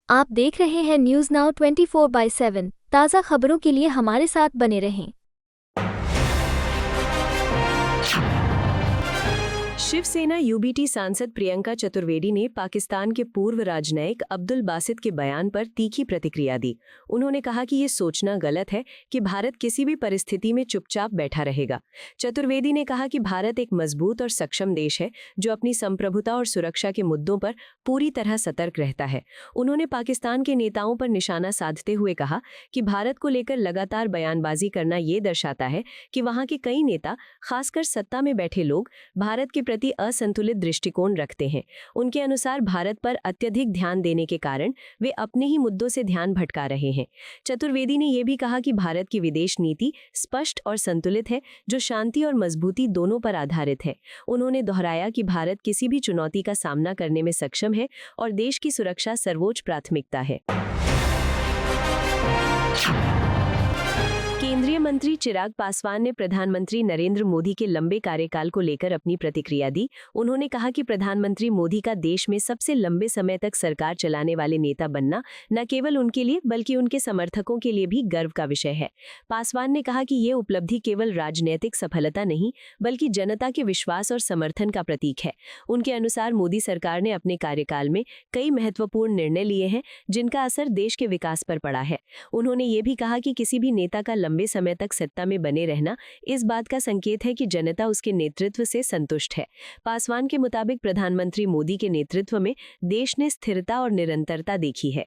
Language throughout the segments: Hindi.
आप देख रहे हैं न्यूज़ नाउ 24/7 ताज़ा खबरों के लिए हमारे साथ बने रहें। शिवसेना यूबीटी सांसद प्रियंका चतुर्वेदी ने पाकिस्तान के पूर्व राजनयिक अब्दुल बासित के बयान पर तीखी प्रतिक्रिया दी। उन्होंने कहा कि ये सोचना गलत है कि भारत किसी भी परिस्थिति में चुपचाप बैठा रहेगा। चतुर्वेदी ने कहा कि भारत एक मजबूत और सक्षम देश है जो अपनी संप्रभुता और सुरक्षा के मुद्दों पर पूरी तरह सतर्क रहता है। उन्होंने पाकिस्तान के नेताओं पर निशाना साधते हुए कहा कि भारत को लेकर लगातार बयानबाजी करना ये दर्शाता है कि वहाँ के कई नेता, खासकर सत्ता में बैठे लोग, भारत के प्रति असंतुलित दृष्टिकोण रखते हैं। उनके अनुसार भारत पर अत्यधिक ध्यान देने के कारण वे अपने ही मुद्दों से ध्यान भटका रहे हैं। चतुर्वेदी ने यह भी कहा कि भारत की विदेश नीति स्पष्ट और संतुलित है, जो शांति और मजबूती दोनों पर आधारित है। उन्होंने दोहराया कि भारत किसी भी चुनौती का सामना करने में सक्षम है और देश की सुरक्षा सर्वोच्च प्राथमिकता है। केंद्रीय मंत्री चिराग पासवान ने प्रधानमंत्री नरेंद्र मोदी के लंबे कार्यकाल को लेकर अपनी प्रतिक्रिया दी। उन्होंने कहा कि प्रधानमंत्री मोदी का देश में सबसे लंबे समय तक सरकार चलाने वाले नेता बनना न केवल उनके लिए बल्कि उनके समर्थकों के लिए भी गर्व का विषय है। पासवान ने कहा कि ये उपलब्धि केवल राजनीतिक सफलता नहीं बल्कि जनता के विश्वास और समर्थन का प्रतीक है। उनके अनुसार मोदी सरकार ने अपने कार्यकाल में कई महत्वपूर्ण निर्णय लिए हैं जिनका असर देश के विकास पर पड़ा है। उन्होंने ये भी कहा कि किसी भी नेता का लंबे समय तक सत्ता में बने रहना इस बात का संकेत है कि जनता उसके नेतृत्व से संतुष्ट है। पासवान के मुताबिक प्रधानमंत्री मोदी के नेतृत्व में देश ने स्थिरता और निरंतरता देखी है।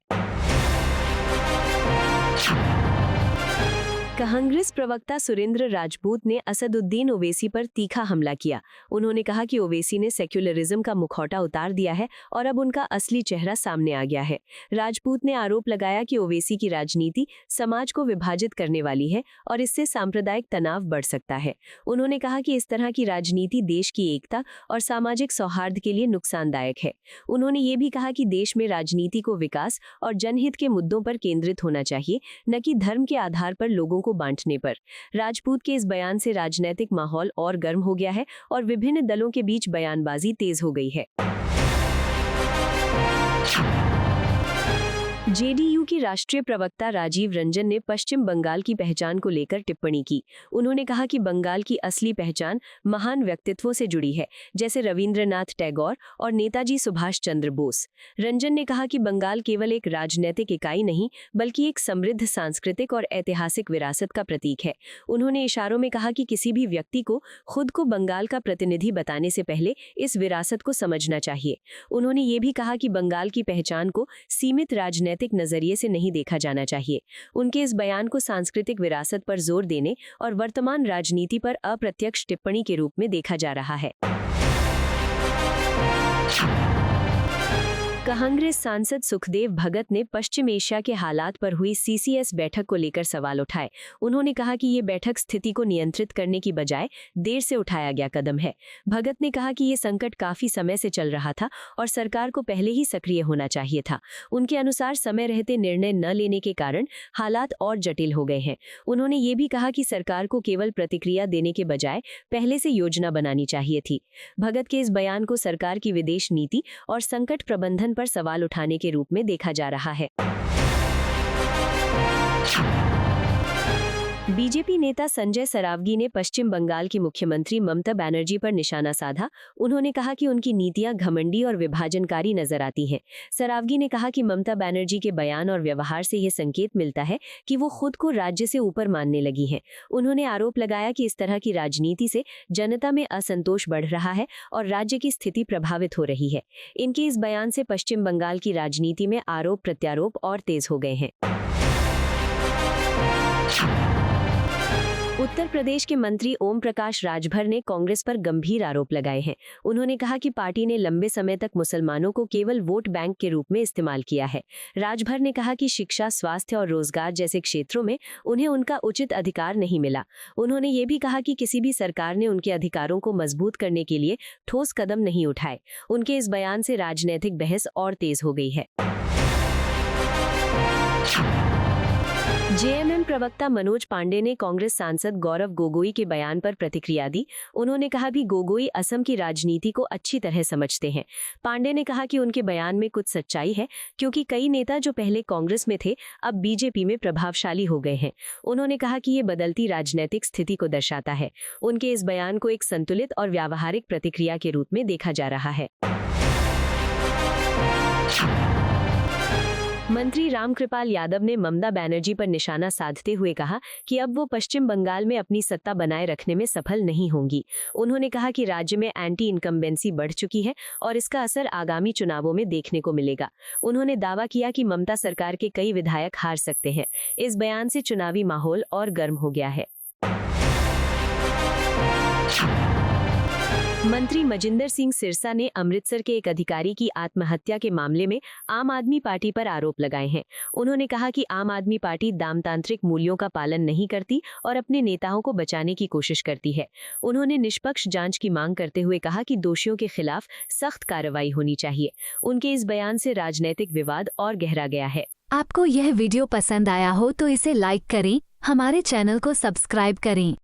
कांग्रेस प्रवक्ता सुरेंद्र राजपूत ने असदुद्दीन ओवैसी पर तीखा हमला किया। उन्होंने कहा कि ओवैसी ने सेक्युलरिज्म का मुखौटा उतार दिया है और अब उनका असली चेहरा सामने आ गया है। राजपूत ने आरोप लगाया कि ओवैसी की राजनीति समाज को विभाजित करने वाली है और इससे सांप्रदायिक तनाव बढ़ सकता है। उन्होंने कहा कि इस तरह की राजनीति देश की एकता और सामाजिक सौहार्द के लिए नुकसानदायक है। उन्होंने ये भी कहा कि देश में राजनीति को विकास और जनहित के मुद्दों पर केंद्रित होना चाहिए, न कि धर्म के आधार पर लोगों को बांटने पर। राजपूत के इस बयान से राजनीतिक माहौल और गर्म हो गया है और विभिन्न दलों के बीच बयानबाजी तेज हो गई है। जेडीयू की राष्ट्रीय प्रवक्ता राजीव रंजन ने पश्चिम बंगाल की पहचान को लेकर टिप्पणी की। उन्होंने कहा कि बंगाल की असली पहचान महान व्यक्तित्वों से जुड़ी है, जैसे रविंद्रनाथ टैगोर और नेताजी सुभाष चंद्र बोस। रंजन ने कहा कि बंगाल केवल एक राजनीतिक इकाई नहीं बल्कि एक समृद्ध सांस्कृतिक और ऐतिहासिक विरासत का प्रतीक है। उन्होंने इशारों में कहा कि किसी भी व्यक्ति को खुद को बंगाल का प्रतिनिधि बताने से पहले इस विरासत को समझना चाहिए। उन्होंने ये भी कहा कि बंगाल की पहचान को सीमित राजनीतिक नजरिए से नहीं देखा जाना चाहिए। उनके इस बयान को सांस्कृतिक विरासत पर जोर देने और वर्तमान राजनीति पर अप्रत्यक्ष टिप्पणी के रूप में देखा जा रहा है। कांग्रेस सांसद सुखदेव भगत ने पश्चिम एशिया के हालात पर हुई सीसीएस बैठक को लेकर सवाल उठाए। उन्होंने कहा कि ये बैठक स्थिति को नियंत्रित करने की बजाय देर से उठाया गया कदम है। भगत ने कहा कि ये संकट काफी समय से चल रहा था और सरकार को पहले ही सक्रिय होना चाहिए था। उनके अनुसार समय रहते निर्णय न लेने के कारण हालात और जटिल हो गए हैं। उन्होंने ये भी कहा कि सरकार को केवल प्रतिक्रिया देने के बजाय पहले से योजना बनानी चाहिए थी। भगत के इस बयान को सरकार की विदेश नीति और संकट प्रबंधन पर सवाल उठाने के रूप में देखा जा रहा है। बीजेपी नेता संजय सरावगी ने पश्चिम बंगाल की मुख्यमंत्री ममता बनर्जी पर निशाना साधा। उन्होंने कहा कि उनकी नीतियां घमंडी और विभाजनकारी नजर आती हैं। सरावगी ने कहा कि ममता बनर्जी के बयान और व्यवहार से यह संकेत मिलता है कि वो खुद को राज्य से ऊपर मानने लगी हैं। उन्होंने आरोप लगाया कि इस तरह की राजनीति से जनता में असंतोष बढ़ रहा है और राज्य की स्थिति प्रभावित हो रही है। इनके इस बयान से पश्चिम बंगाल की राजनीति में आरोप प्रत्यारोप और तेज हो गए हैं। उत्तर प्रदेश के मंत्री ओम प्रकाश राजभर ने कांग्रेस पर गंभीर आरोप लगाए हैं। उन्होंने कहा कि पार्टी ने लंबे समय तक मुसलमानों को केवल वोट बैंक के रूप में इस्तेमाल किया है। राजभर ने कहा कि शिक्षा, स्वास्थ्य और रोजगार जैसे क्षेत्रों में उन्हें उनका उचित अधिकार नहीं मिला। उन्होंने ये भी कहा कि किसी भी सरकार ने उनके अधिकारों को मजबूत करने के लिए ठोस कदम नहीं उठाए। उनके इस बयान से राजनीतिक बहस और तेज हो गई है। जेएमएम प्रवक्ता मनोज पांडे ने कांग्रेस सांसद गौरव गोगोई के बयान पर प्रतिक्रिया दी। उन्होंने कहा कि गोगोई असम की राजनीति को अच्छी तरह समझते हैं। पांडे ने कहा कि उनके बयान में कुछ सच्चाई है, क्योंकि कई नेता जो पहले कांग्रेस में थे अब बीजेपी में प्रभावशाली हो गए हैं। उन्होंने कहा कि ये बदलती राजनीतिक स्थिति को दर्शाता है। उनके इस बयान को एक संतुलित और व्यावहारिक प्रतिक्रिया के रूप में देखा जा रहा है। मंत्री रामकृपाल यादव ने ममता बनर्जी पर निशाना साधते हुए कहा कि अब वो पश्चिम बंगाल में अपनी सत्ता बनाए रखने में सफल नहीं होंगी। उन्होंने कहा कि राज्य में एंटी इनकम्बेंसी बढ़ चुकी है और इसका असर आगामी चुनावों में देखने को मिलेगा। उन्होंने दावा किया कि ममता सरकार के कई विधायक हार सकते हैं। इस बयान से चुनावी माहौल और गर्म हो गया है। मंत्री मजिंदर सिंह सिरसा ने अमृतसर के एक अधिकारी की आत्महत्या के मामले में आम आदमी पार्टी पर आरोप लगाए हैं। उन्होंने कहा कि आम आदमी पार्टी दामतांत्रिक मूल्यों का पालन नहीं करती और अपने नेताओं को बचाने की कोशिश करती है। उन्होंने निष्पक्ष जांच की मांग करते हुए कहा कि दोषियों के खिलाफ सख्त कार्रवाई होनी चाहिए। उनके इस बयान से राजनीतिक विवाद और गहरा गया है। आपको यह वीडियो पसंद आया हो तो इसे लाइक करें, हमारे चैनल को सब्सक्राइब करें।